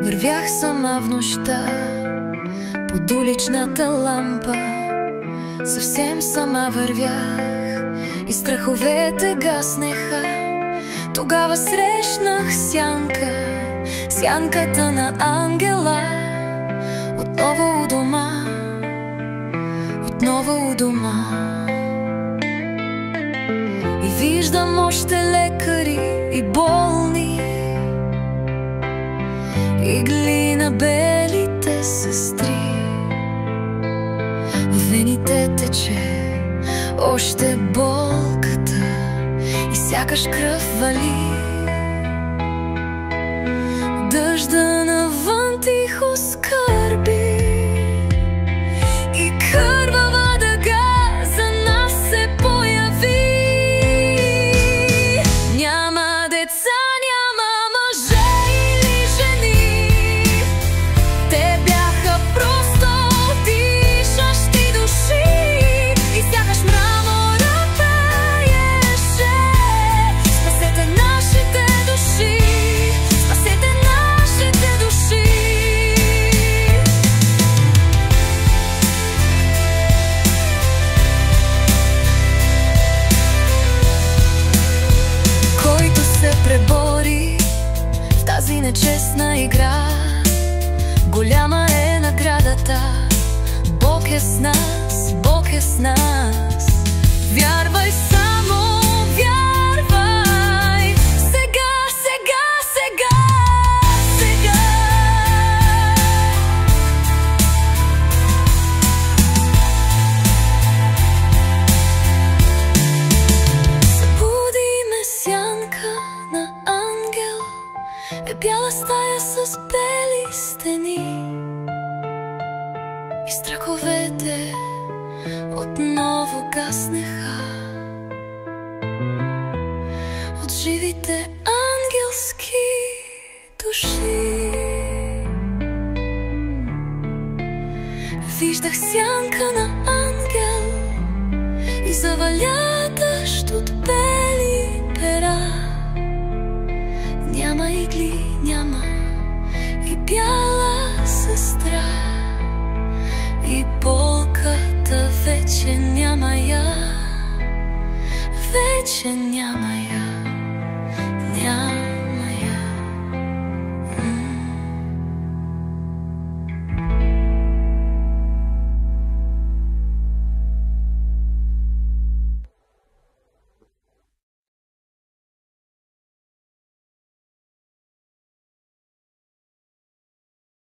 Вървях сама в нощта под уличната лампа. Съвсем сама вървях и страховете гаснеха. Тогава срещнах сянка, сянката на ангела. Отново у дома, отново у дома. И виждам още лекари и болни, игли на белите сестри. В вените тече още болката и сякаш кръв вали. Дъжда навън тихо скърби и кървава дъга за нас се появи. Няма деца, няма мъже или жени, те бяха просто дишащи души. И сякаш мрамора пееше: спасете нашите души, спасете нашите души. Който се пребори в тази нечестна игра, голяма е наградата. Бог е с нас, Бог е с нас. Вярвай, само вярвай. Сега, сега, сега, сега. Събуди ме сянка на ангел, е бяла стая с бели стени. И страховете отново гаснеха от живите ангелски души. Виждах сянка на ангел и заваля дъжд от бели пера. Няма игли, няма и бяла сестра, и болката вече няма я, вече няма я.